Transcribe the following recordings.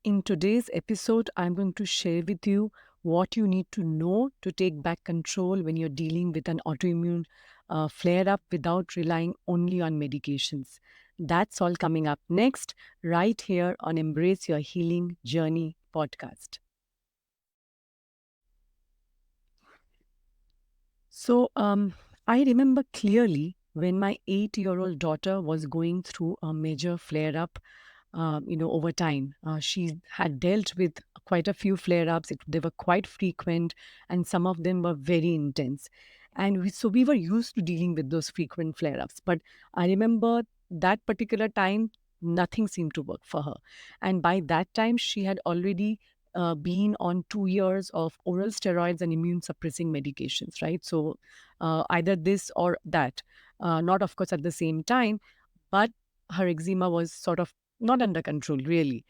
In today's episode, I'm going to share with you what you need to know to take back control when you're dealing with an autoimmune flare up without relying only on medications. That's all coming up next, right here on Embrace Your Healing Journey podcast. So, I remember clearly when my 8-year-old daughter was going through a major flare up over time. She had dealt with quite a few flare ups. They were quite frequent, and some of them were very intense. And so we were used to dealing with those frequent flare ups. But I remember that particular time, nothing seemed to work for her. And by that time, she had already been on 2 years of oral steroids and immune suppressing medications, right? So either this or that, not of course at the same time, but her eczema was sort of not under control, really.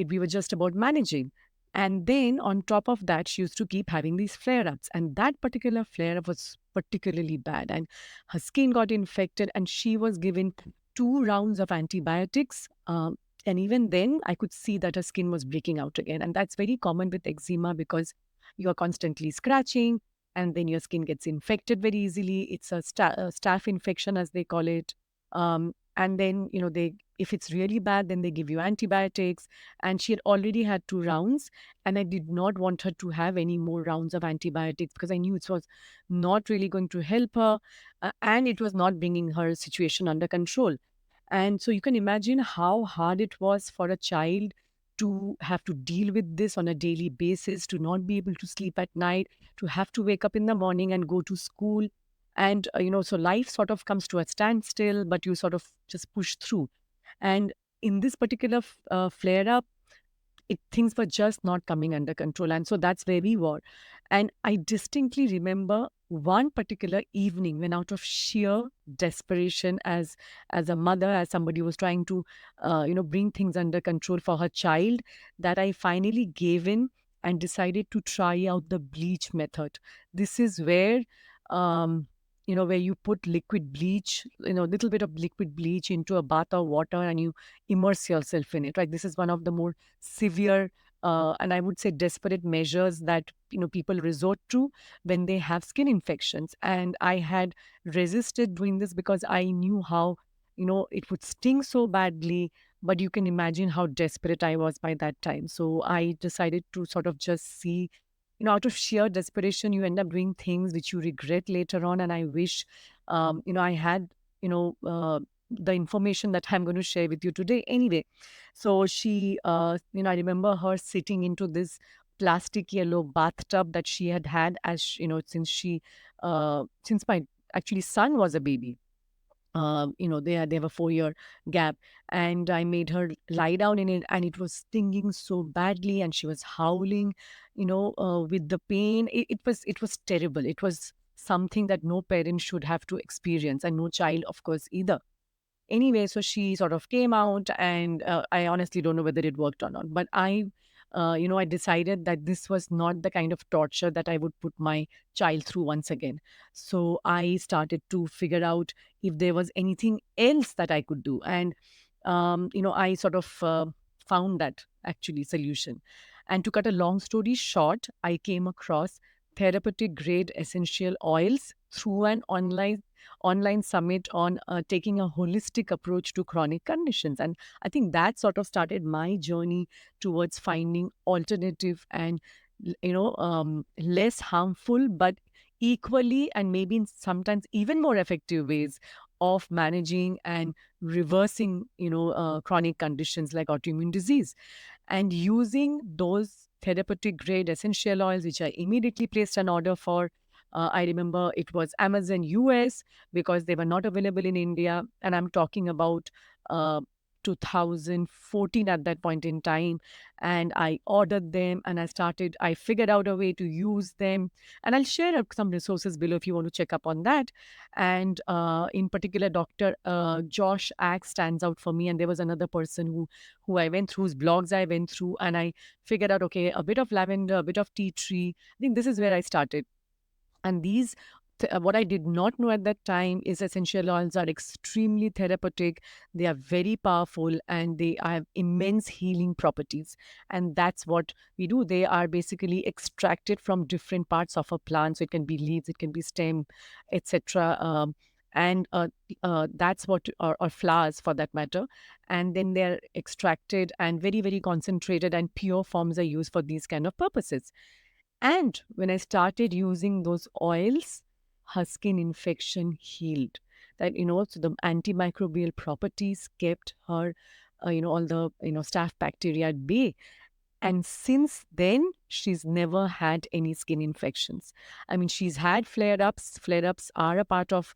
We were just about managing. And then on top of that, she used to keep having these flare ups. And that particular flare up was particularly bad. And her skin got infected, and she was given 2 rounds of antibiotics. And even then, I could see that her skin was breaking out again. And that's very common with eczema because you're constantly scratching, and then your skin gets infected very easily. It's a staph infection, as they call it. And then, they if it's really bad, then they give you antibiotics. And she had already had 2 rounds, and I did not want her to have any more rounds of antibiotics because I knew it was not really going to help her, and it was not bringing her situation under control. And so you can imagine how hard it was for a child to have to deal with this on a daily basis, to not be able to sleep at night, to have to wake up in the morning and go to school. And, so life sort of comes to a standstill, but you sort of just push through. And in this particular flare up, things were just not coming under control. And so that's where we were. And I distinctly remember one particular evening when, out of sheer desperation, as a mother, as somebody who was trying to bring things under control for her child, that I finally gave in and decided to try out the bleach method. This is where where you put liquid bleach, little bit of liquid bleach into a bath of water, and you immerse yourself in it, right? This is one of the more severe and I would say desperate measures that people resort to when they have skin infections. And I had resisted doing this because I knew how it would sting so badly. But you can imagine how desperate I was by that time. So I decided to sort of just see, out of sheer desperation, you end up doing things which you regret later on. And I wish, I had, the information that I'm going to share with you today. Anyway, so she, I remember her sitting into this plastic yellow bathtub that she had had since my actually son was a baby. They have a 4-year gap, and I made her lie down in it, and it was stinging so badly, and she was howling, with the pain. It was terrible. It was something that no parent should have to experience, and no child, of course, either. Anyway, so she sort of came out, and I honestly don't know whether it worked or not. But I decided that this was not the kind of torture that I would put my child through once again. So I started to figure out if there was anything else that I could do. And, I sort of found that actually solution. And to cut a long story short, I came across therapeutic grade essential oils through an online summit on taking a holistic approach to chronic conditions. And I think that sort of started my journey towards finding alternative and less harmful, but equally and maybe sometimes even more effective ways of managing and reversing chronic conditions like autoimmune disease. And using those therapeutic grade essential oils, which I immediately placed an order for. I remember it was Amazon US because they were not available in India. And I'm talking about uh, 2014 at that point in time. And I ordered them, and I figured out a way to use them. And I'll share some resources below if you want to check up on that. And in particular, Dr. Josh Axe stands out for me. And there was another person who I went through, whose blogs I went through, and I figured out, okay, a bit of lavender, a bit of tea tree. I think this is where I started. And these what I did not know at that time is essential oils are extremely therapeutic. They are very powerful and they have immense healing properties. And that's what we do. They are basically extracted from different parts of a plant. So it can be leaves, it can be stem, etc. And that's what, or flowers for that matter. And then they're extracted and very, very concentrated and pure forms are used for these kind of purposes. And when I started using those oils, her skin infection healed. So the antimicrobial properties kept her, all the, staph bacteria at bay. And since then, she's never had any skin infections. I mean, she's had flare ups. Flare ups are a part of,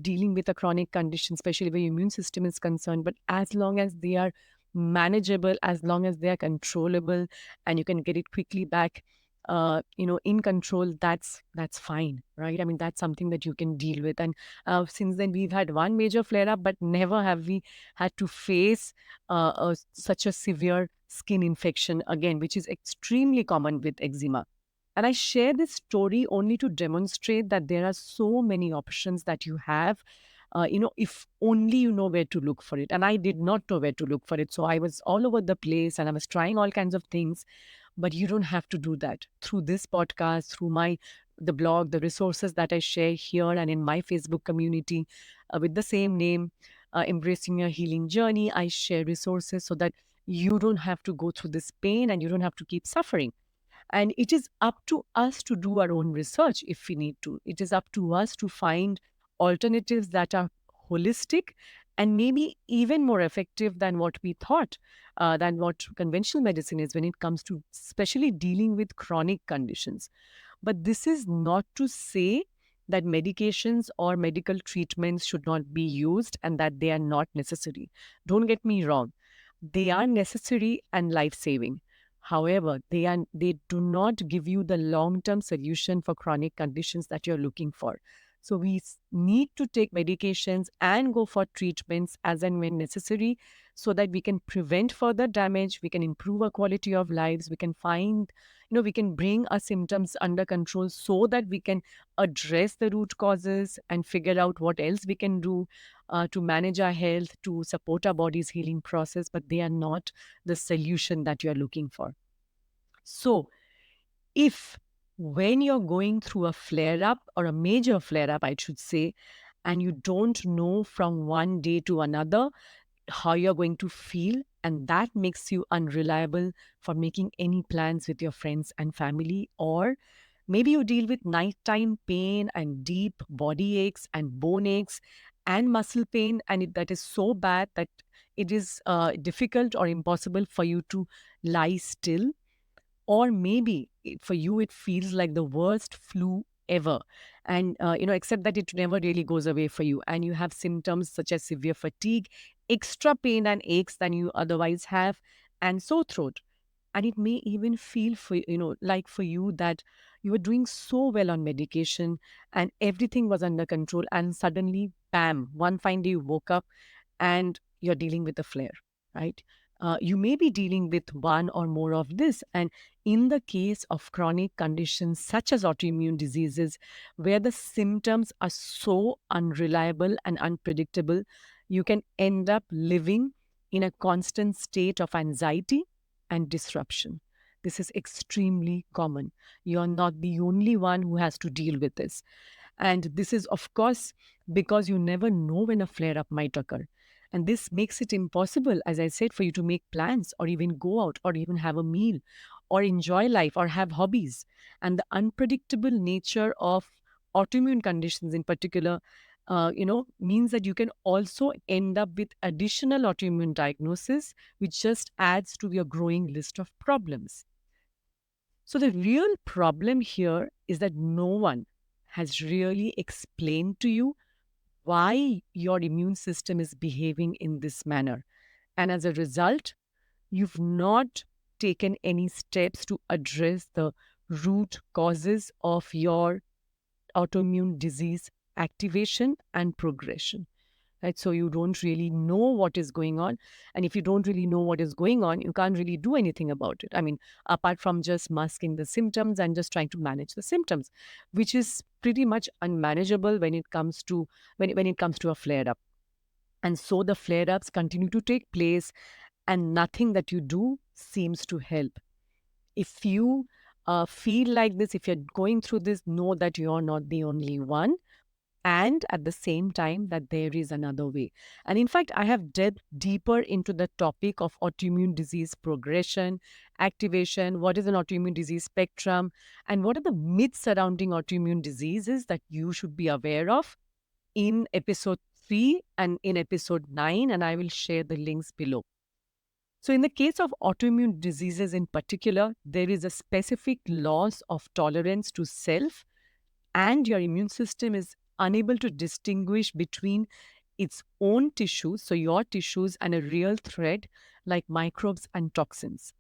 dealing with a chronic condition, especially where your immune system is concerned. But as long as they are manageable, as long as they are controllable, and you can get it quickly back, in control, that's fine, right? I mean, that's something that you can deal with. And since then, we've had one major flare up, but never have we had to face such a severe skin infection again, which is extremely common with eczema. And I share this story only to demonstrate that there are so many options that you have. If only you know where to look for it. And I did not know where to look for it. So I was all over the place and I was trying all kinds of things. But you don't have to do that. Through this podcast, through the blog, the resources that I share here and in my Facebook community with the same name, Embracing Your Healing Journey, I share resources so that you don't have to go through this pain and you don't have to keep suffering. And it is up to us to do our own research if we need to. It is up to us to find alternatives that are holistic and maybe even more effective than what we thought, than what conventional medicine is when it comes to especially dealing with chronic conditions. But this is not to say that medications or medical treatments should not be used and that they are not necessary. Don't get me wrong. They are necessary and life-saving. However, they do not give you the long-term solution for chronic conditions that you're looking for. So need to take medications and go for treatments as and when necessary so that we can prevent further damage, we can improve our quality of lives, we can we can bring our symptoms under control so that we can address the root causes and figure out what else we can do to manage our health, to support our body's healing process, but they are not the solution that you are looking for. So, if when you're going through a flare up or a major flare up, I should say, and you don't know from one day to another how you're going to feel, and that makes you unreliable for making any plans with your friends and family, or maybe you deal with nighttime pain and deep body aches and bone aches and muscle pain, and that is so bad that it is difficult or impossible for you to lie still. Or maybe for you, it feels like the worst flu ever. And, except that it never really goes away for you. And you have symptoms such as severe fatigue, extra pain and aches than you otherwise have, and sore throat. And it may even feel like for you that you were doing so well on medication and everything was under control. And suddenly, bam, one fine day you woke up and you're dealing with a flare, right? You may be dealing with one or more of this. And in the case of chronic conditions such as autoimmune diseases, where the symptoms are so unreliable and unpredictable, you can end up living in a constant state of anxiety and disruption. This is extremely common. You're not the only one who has to deal with this. And this is, of course, because you never know when a flare up might occur. And this makes it impossible, as I said, for you to make plans or even go out or even have a meal or enjoy life or have hobbies. And the unpredictable nature of autoimmune conditions in particular, means that you can also end up with additional autoimmune diagnosis, which just adds to your growing list of problems. So the real problem here is that no one has really explained to you why your immune system is behaving in this manner. And as a result, you've not taken any steps to address the root causes of your autoimmune disease activation and progression. right? So you don't really know what is going on. And if you don't really know what is going on, you can't really do anything about it. I mean, apart from just masking the symptoms and just trying to manage the symptoms, which is pretty much unmanageable when it comes to when it comes to a flare up. And so the flare ups continue to take place, and nothing that you do seems to help. If you feel like this, if you're going through this, know that you're not the only one. And at the same time, that there is another way. And in fact, I have delved deeper into the topic of autoimmune disease progression, activation, what is an autoimmune disease spectrum, and what are the myths surrounding autoimmune diseases that you should be aware of in episode 3 and in episode 9. And I will share the links below. So, in the case of autoimmune diseases in particular, there is a specific loss of tolerance to self, and your immune system is unable to distinguish between its own tissues, so your tissues, and a real threat like microbes and toxins.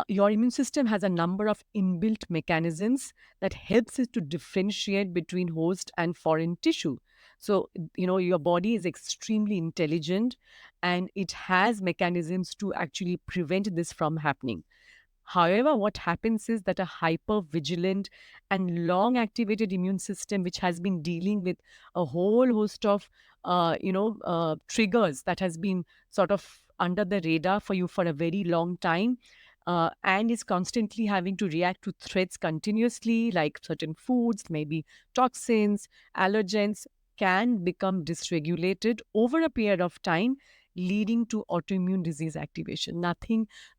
Your immune system has a number of inbuilt mechanisms that helps it to differentiate between host and foreign tissue. So, your body is extremely intelligent, and it has mechanisms to actually prevent this from happening. However, what happens is that a hyper vigilant and long activated immune system, which has been dealing with a whole host of, triggers that has been sort of under the radar for you for a very long time, and is constantly having to react to threats continuously, like certain foods, maybe toxins, allergens, can become dysregulated over a period of time, leading to autoimmune disease activation.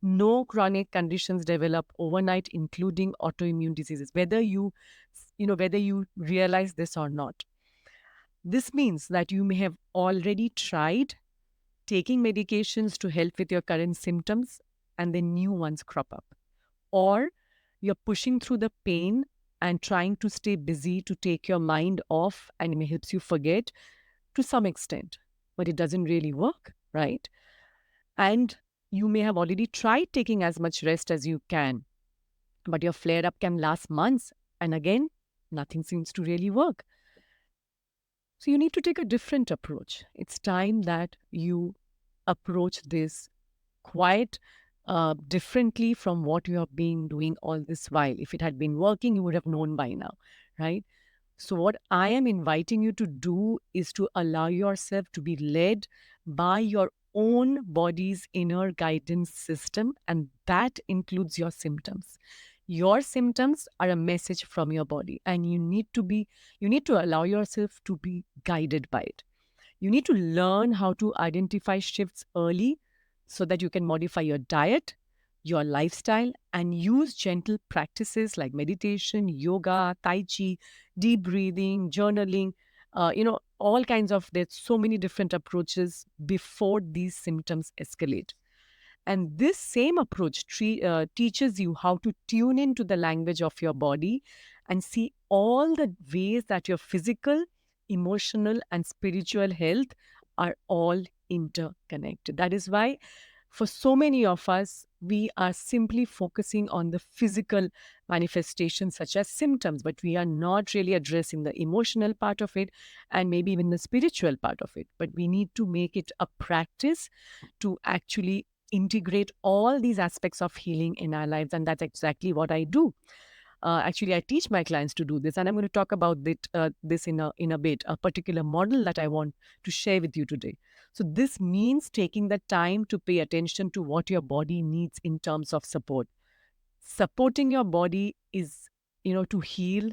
No chronic conditions develop overnight, including autoimmune diseases, whether you realize this or not. This means that you may have already tried taking medications to help with your current symptoms, and then new ones crop up. Or you're pushing through the pain and trying to stay busy to take your mind off, and it helps you forget to some extent, but it doesn't really work, right? And you may have already tried taking as much rest as you can, but your flare up can last months, and again, nothing seems to really work. So you need to take a different approach. It's time that you approach this quite differently from what you have been doing all this while. If it had been working, you would have known by now, right? So, what I am inviting you to do is to allow yourself to be led by your own body's inner guidance system, and that includes your symptoms. Your symptoms are a message from your body, and you need to allow yourself to be guided by it. You need to learn how to identify shifts early so that you can modify your diet, your lifestyle, and use gentle practices like meditation, yoga, tai chi, deep breathing, journaling, all kinds of, there's so many different approaches before these symptoms escalate. And this same approach teaches you how to tune into the language of your body and see all the ways that your physical, emotional, and spiritual health are all interconnected. That is why, for so many of us, we are simply focusing on the physical manifestations, such as symptoms, but we are not really addressing the emotional part of it and maybe even the spiritual part of it. But we need to make it a practice to actually integrate all these aspects of healing in our lives. And that's exactly what I do. Actually, I teach my clients to do this, and I'm going to talk about this in a bit, a particular model that I want to share with you today. So this means taking the time to pay attention to what your body needs in terms of support. Supporting your body is, to heal,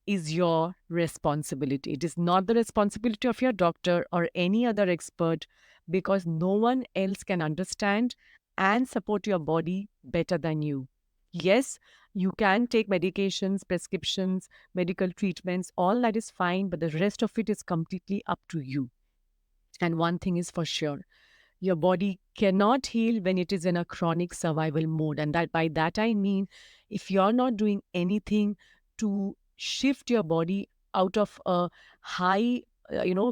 is your responsibility. It is not the responsibility of your doctor or any other expert, because no one else can understand and support your body better than you. Yes, you can take medications, prescriptions, medical treatments, all that is fine, but the rest of it is completely up to you. And one thing is for sure, your body cannot heal when it is in a chronic survival mode. And that by that I mean, if you're not doing anything to shift your body out of a high,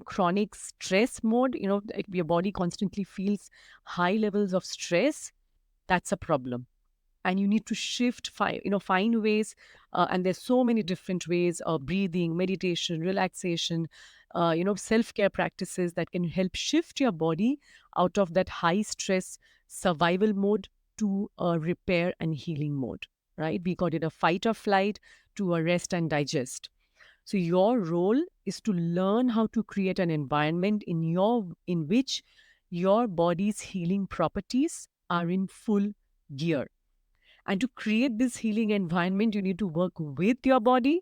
chronic stress mode, if your body constantly feels high levels of stress, that's a problem. And you need to find ways, and there's so many different ways of breathing, meditation, relaxation, self-care practices that can help shift your body out of that high stress survival mode to a repair and healing mode, right? We got it a fight or flight to a rest and digest. So your role is to learn how to create an environment in which your body's healing properties are in full gear. And to create this healing environment, you need to work with your body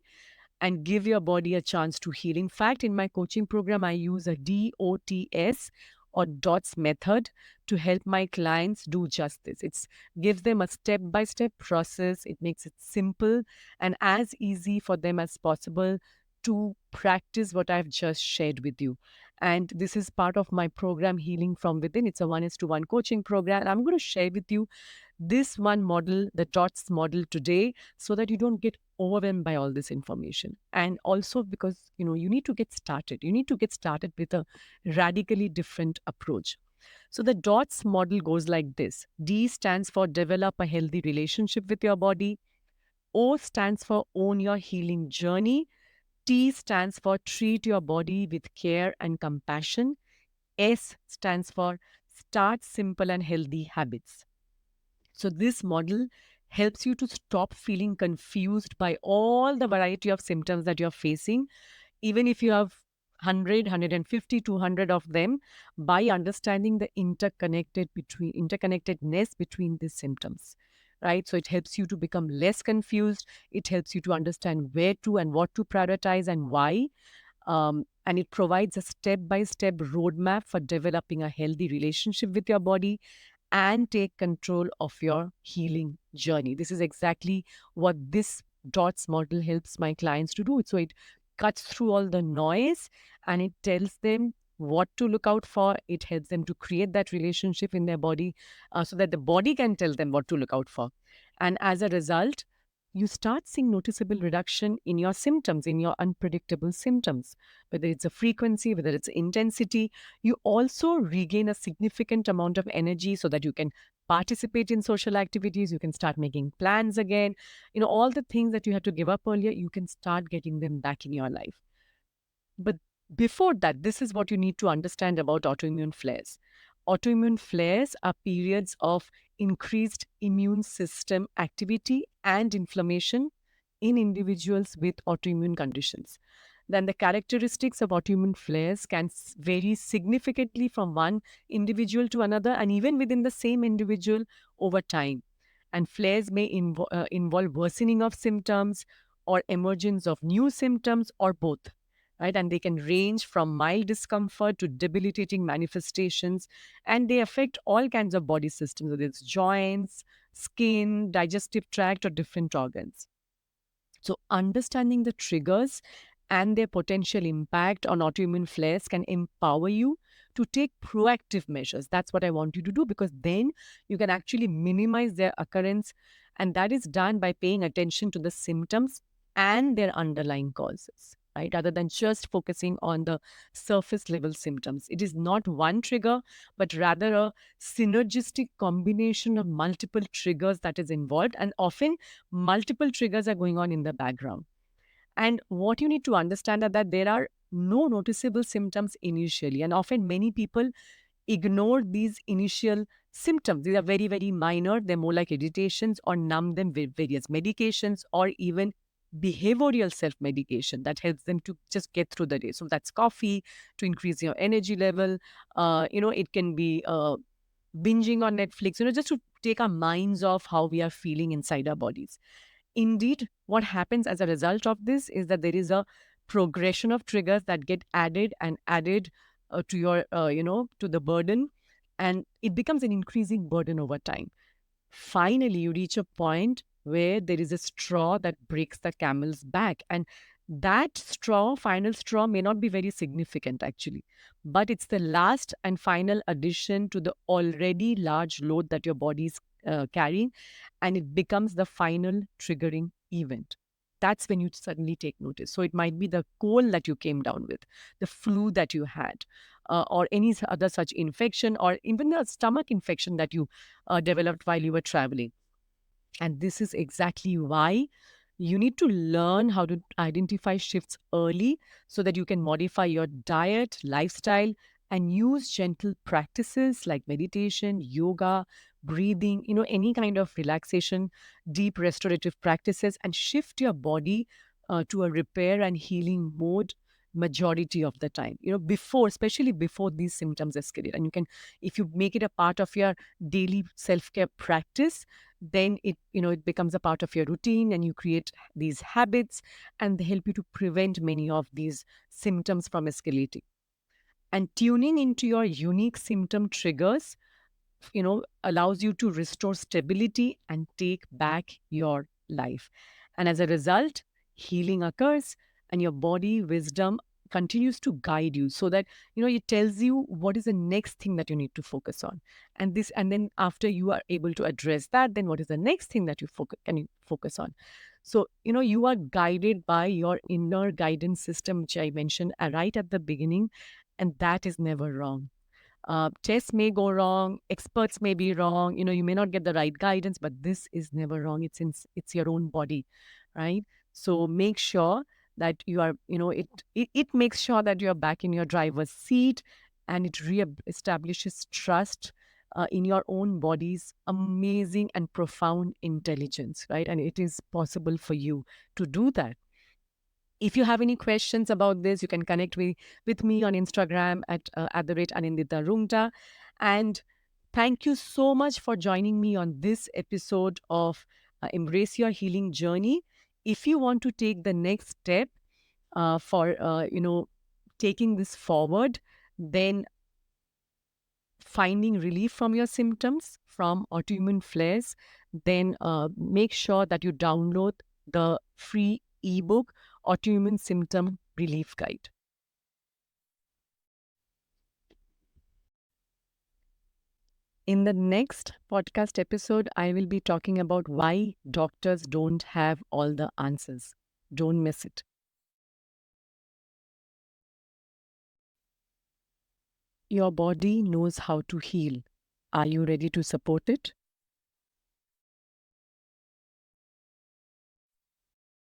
and give your body a chance to heal. In fact, in my coaching program, I use a DOTS or DOTS method to help my clients do just this. It gives them a step-by-step process. It makes it simple and as easy for them as possible to practice what I've just shared with you. And this is part of my program, Healing from Within. It's a 1:1 coaching program. And I'm going to share with you this one model, the DOTS model today, so that you don't get overwhelmed by all this information. And also because, you need to get started. You need to get started with a radically different approach. So the DOTS model goes like this. D stands for develop a healthy relationship with your body. O stands for own your healing journey. T stands for treat your body with care and compassion. S stands for start simple and healthy habits. So this model helps you to stop feeling confused by all the variety of symptoms that you're facing, even if you have 100, 150, 200 of them, by understanding the interconnectedness between these symptoms. Right? So it helps you to become less confused. It helps you to understand where to and what to prioritize and why. And it provides a step-by-step roadmap for developing a healthy relationship with your body and take control of your healing journey. This is exactly what this DOTS model helps my clients to do. So it cuts through all the noise and it tells them what to look out for. It helps them to create that relationship in their body so that the body can tell them what to look out for. And as a result, you start seeing noticeable reduction in your symptoms, in your unpredictable symptoms, whether it's a frequency, whether it's intensity. You also regain a significant amount of energy so that you can participate in social activities, you can start making plans again. All the things that you had to give up earlier, you can start getting them back in your life. But before that, this is what you need to understand about autoimmune flares. Autoimmune flares are periods of increased immune system activity and inflammation in individuals with autoimmune conditions. Then the characteristics of autoimmune flares can vary significantly from one individual to another and even within the same individual over time. And flares may involve worsening of symptoms or emergence of new symptoms or both, right? And they can range from mild discomfort to debilitating manifestations, and they affect all kinds of body systems, whether it's joints, skin, digestive tract, or different organs. So, understanding the triggers and their potential impact on autoimmune flares can empower you to take proactive measures. That's what I want you to do, because then you can actually minimize their occurrence. And that is done by paying attention to the symptoms and their underlying causes, right? Rather than just focusing on the surface level symptoms. It is not one trigger, but rather a synergistic combination of multiple triggers that is involved. And often multiple triggers are going on in the background. And what you need to understand is that there are no noticeable symptoms initially. And often many people ignore these initial symptoms. These are very, very minor. They're more like irritations, or numb them with various medications or even behavioral self-medication that helps them to just get through the day. So that's coffee to increase your energy level. It can be binging on Netflix, just to take our minds off how we are feeling inside our bodies. Indeed, what happens as a result of this is that there is a progression of triggers that get added and added to your, to the burden, and it becomes an increasing burden over time. Finally, you reach a point where there is a straw that breaks the camel's back. And that straw, final straw, may not be very significant actually, but it's the last and final addition to the already large load that your body is carrying, and it becomes the final triggering event. That's when you suddenly take notice. So it might be the cold that you came down with, the flu that you had, or any other such infection, or even a stomach infection that you developed while you were traveling. And this is exactly why You need to learn how to identify shifts early so that you can modify your diet, lifestyle, and use gentle practices like meditation, yoga, breathing, any kind of relaxation, deep restorative practices, and shift your body to a repair and healing mode majority of the time, before, especially before these symptoms escalate. And you can, if you make it a part of your daily self-care practice, then it becomes a part of your routine, and you create these habits, and they help you to prevent many of these symptoms from escalating. And tuning into your unique symptom triggers, allows you to restore stability and take back your life. And as a result, healing occurs, and your body wisdom continues to guide you, so that it tells you what is the next thing that you need to focus on. And then after you are able to address that, then what is the next thing that you focus on. So you are guided by your inner guidance system, which I mentioned right at the beginning, and that is never wrong. Tests may go wrong, experts may be wrong, you may not get the right guidance, but this is never wrong. It's your own body, right? So make sure that you are, it makes sure that you're back in your driver's seat, and it re-establishes trust in your own body's amazing and profound intelligence, right? And it is possible for you to do that. If you have any questions about this, you can connect with me on Instagram at the rate Anindita Rungta. And thank you so much for joining me on this episode of Embrace Your Healing Journey. If you want to take the next step for taking this forward, then finding relief from your symptoms from autoimmune flares, then make sure that you download the free ebook Autoimmune Symptom Relief Guide. In the next podcast episode, I will be talking about why doctors don't have all the answers. Don't miss it. Your body knows how to heal. Are you ready to support it?